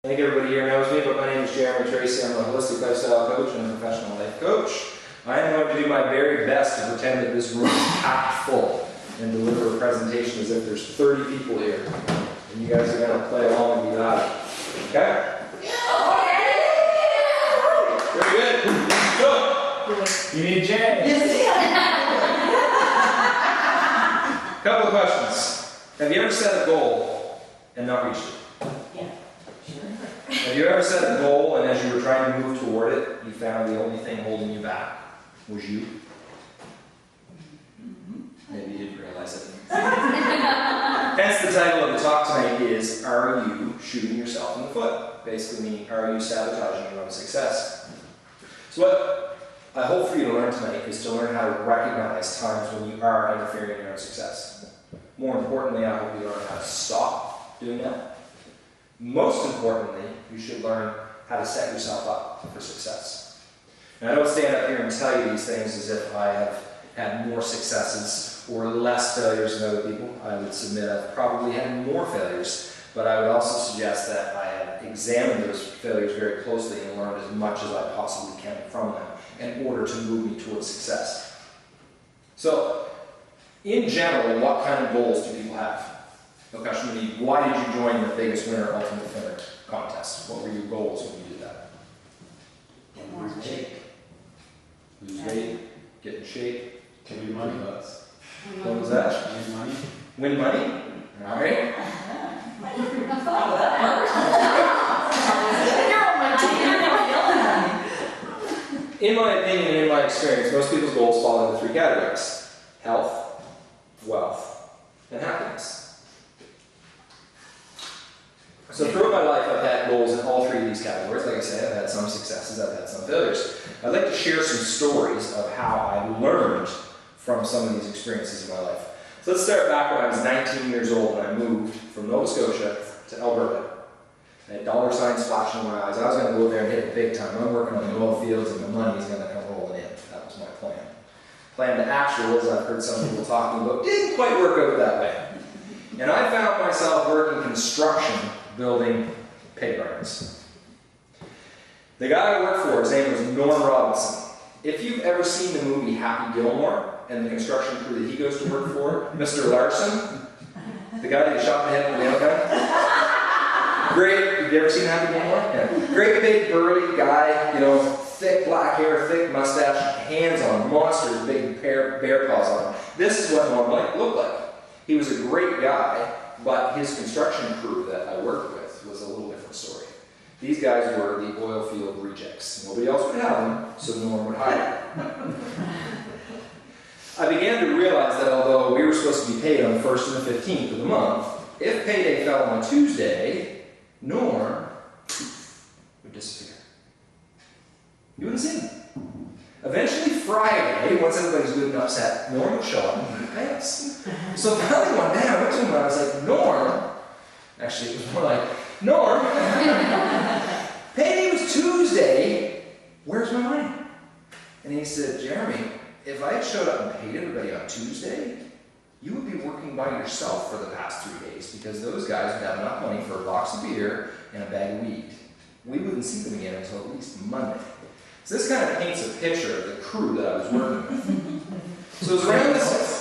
I think everybody here knows me, but my name is Jeremy Tracy. I'm a holistic lifestyle coach and a professional life coach. I am going to do my very best to pretend that this room is packed full and deliver a presentation as if there's 30 people here. And you guys are going to play along and be loud. Okay? Very good. So, you need Jay. Couple of questions. Have you ever set a goal and not reached it? Have you ever set a goal and as you were trying to move toward it, you found the only thing holding you back was you? Maybe you didn't realize it. Hence the title of the talk tonight is, are you shooting yourself in the foot? Basically meaning, are you sabotaging your own success? So what I hope for you to learn tonight is to learn how to recognize times when you are interfering in your own success. More importantly, I hope you learn how to stop doing that. Most importantly, you should learn how to set yourself up for success. Now, I don't stand up here and tell you these things as if I have had more successes or less failures than other people. I would submit I've probably had more failures, but I would also suggest that I have examined those failures very closely and learned as much as I possibly can from them in order to move me towards success. So, in general, what kind of goals do people have? No question would be, why did you join the Biggest Winner Ultimate Winner contest? What were your goals when you did that? Get more in shape. Lose weight, get in shape. Can win money, bucks. What was that? Win money. Win money? Alright. In my opinion and in my experience, most people's goals fall into three categories: health, wealth, and happiness. So throughout my life, I've had goals in all three of these categories. Like I said, I've had some successes, I've had some failures. I'd like to share some stories of how I learned from some of these experiences in my life. So let's start back when I was 19 years old and I moved from Nova Scotia to Alberta. I had dollar signs flashing in my eyes. I was going to go there and hit it big time. I'm working on the oil fields and the money is going to come rolling in. That was my plan. Plan to actual, as I've heard some people talking about, didn't quite work out that way. And I found myself working construction, building pig barns. The guy I worked for, his name was Norm Robinson. If you've ever seen the movie Happy Gilmore and the construction crew that he goes to work for, Mr. Larson, the guy that shot the head of the nail gun. Great, have you ever seen Happy Gilmore? Yeah. Great big burly guy, you know, thick black hair, thick mustache, hands on, monsters, big bear paws on him. This is what Norm looked like. He was a great guy, but his construction crew that I worked with was a little different story. These guys were the oil field rejects. Nobody else would have them, so Norm would hire them. I began to realize that although we were supposed to be paid on the 1st and the 15th of the month, if payday fell on a Tuesday, Norm would disappear. You wouldn't see him. Eventually Friday, once everybody's good and upset, Norm would show up and he'd pay us. So finally one day I went to him and I was like, Norm, actually it was more like, Norm, payday was Tuesday, where's my money? And he said, Jeremy, if I had showed up and paid everybody on Tuesday, you would be working by yourself for the past 3 days because those guys would have enough money for a box of beer and a bag of weed. We wouldn't see them again until at least Monday. So this kind of paints a picture of the crew that I was working with. So it was around this...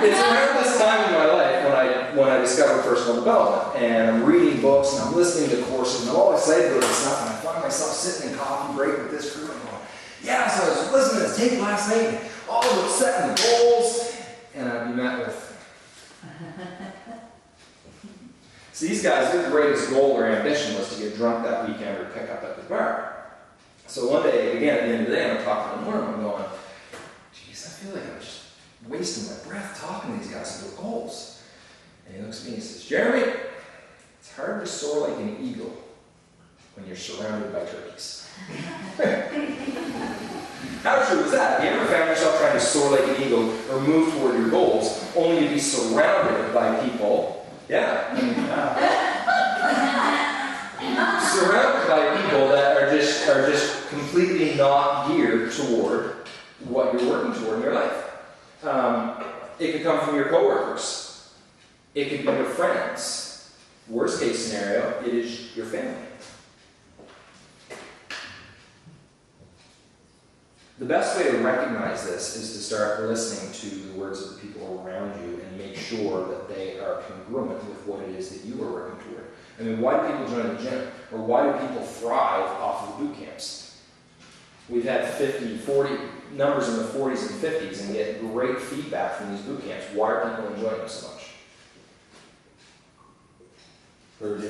It's around this time in my life when I discovered personal development. And I'm reading books and I'm listening to courses and I'm all excited about this stuff. And I find myself sitting in coffee break with this crew and going, yeah, so I was listening to this tape last night and all about setting the goals. And I'd be met with... So these guys, their greatest goal or ambition was to get drunk that weekend or pick up at the bar. So one day, again, at the end of the day, I'm talking to Norm, I'm going, geez, I feel like I'm just wasting my breath talking to these guys about goals. And he looks at me and he says, Jeremy, it's hard to soar like an eagle when you're surrounded by turkeys. How true is that? Have you ever found yourself trying to soar like an eagle or move toward your goals only to be surrounded by people? Yeah. Surrounded by people that are just completely not geared toward what you're working toward in your life. It could come from your coworkers. It could be your friends. Worst case scenario, it is your family. The best way to recognize this is to start listening to the words of the people around you and make sure that they are congruent with what it is that you are working toward. I mean, why do people join the gym? Or why do people thrive off of the boot camps? We've had 50, 40, numbers in the 40s and 50s and get great feedback from these boot camps. Why are people enjoying them so much? Because you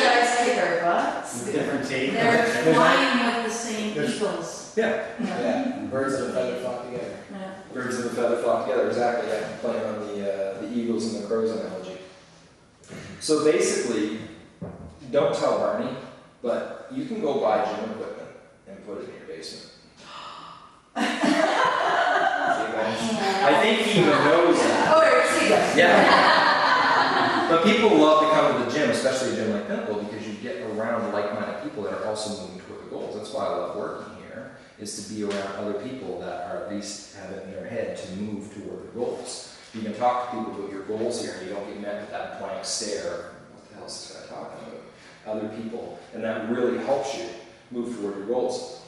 guys kick our butts. Different team. They're flying with the same eagles. Yeah. Yeah, birds of a feather flock together. Yeah. Birds of a feather flock together, exactly. Yeah, playing on the eagles and the crows analogy. So basically, don't tell Barney, but you can go buy gym equipment and put it in your basement. I think he even knows that. Oh, see that. Yeah. But people love to come to the gym, especially a gym like Pinnacle, because you get around like-minded people that are also moving toward the goals. That's why I love working here, is to be around other people that are at least have it in their head to move toward their goals. You can talk to people about your goals here, and you don't get met with that blank stare. What the hell is this guy talking about? Other people, and that really helps you move toward your goals.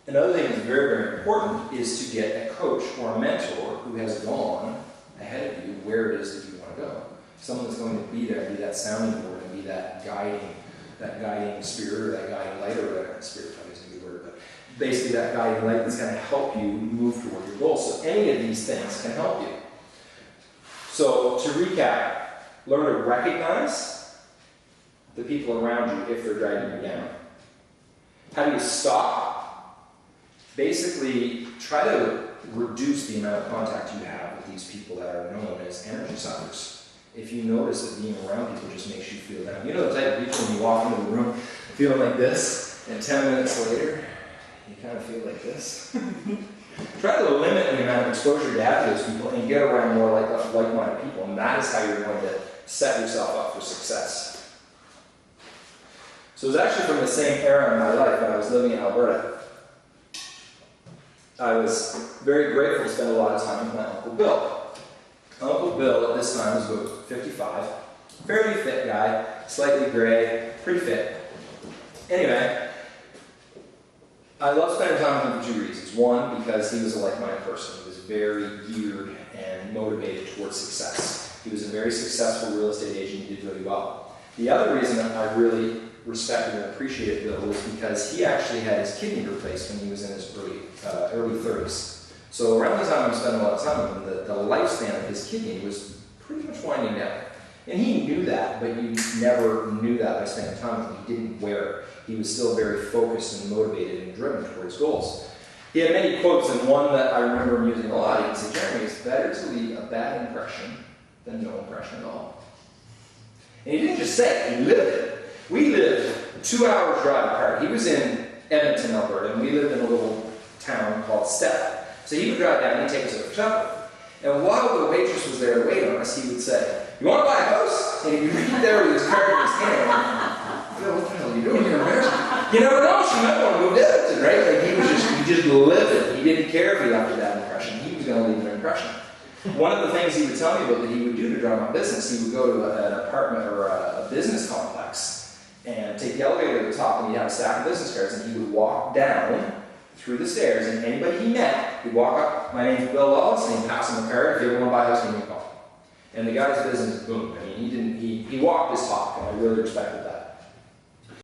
Another thing that's very, very important is to get a coach or a mentor who has gone ahead of you where it is that you want to go. Someone that's going to be there, be that sounding board, and be that guiding spirit, or that guiding light, or whatever. Spirit probably isn't a good word, but basically that guiding light that's going to help you move toward your goals. So any of these things can help you. So to recap, learn to recognize the people around you if they're dragging you down. How do you stop? Basically, try to reduce the amount of contact you have with these people that are known as energy suckers. If you notice that being around people just makes you feel down. You know the type of people when you walk into the room feeling like this, and 10 minutes later, you kind of feel like this. Try to limit the amount of exposure you have to those people and get around more like-minded people, and that is how you're going to set yourself up for success. So it was actually from the same era in my life when I was living in Alberta. I was very grateful to spend a lot of time with my Uncle Bill. Uncle Bill at this time was about 55. Fairly fit guy, slightly gray, pretty fit. Anyway, I love spending time with him for two reasons. One, because he was a like-minded person. He was very geared and motivated towards success. He was a very successful real estate agent. He did really well. The other reason that I really respected and appreciated Bill was because he actually had his kidney replaced when he was in his early 30s. So around the time I'm spending a lot of time with him, the lifespan of his kidney was pretty much winding down. And he knew that, but you never knew that by spending time with him. He didn't wear it. He was still very focused and motivated and driven towards goals. He had many quotes, and one that I remember him using a lot. He would say, Jeremy, it's better to leave a bad impression than no impression at all. And he didn't just say it, he lived it. We lived 2 hours drive apart. He was in Edmonton, Alberta, and we lived in a little town called Step. So he would drive down and he'd take us out for supper. And while the waitress was there to wait on us, he would say, you want to buy a house? And he'd be right there with his card in his hand. What the hell are you doing here, man? You never know, she might want to move to Edmonton, right? Like he just lived it. He didn't care if he left a bad impression. He was going to leave an impression. One of the things he would tell me about that he would do to drum up business, he would go to an apartment or a business complex and take the elevator to the top, and he'd have a stack of business cards, and he would walk down through the stairs, and anybody he met, he'd walk up, my name's Bill Wallace, and he'd pass him a card, if you ever want to buy a house, give me a call. And the guy's business, boom. I mean, he walked his talk, and I really respected that.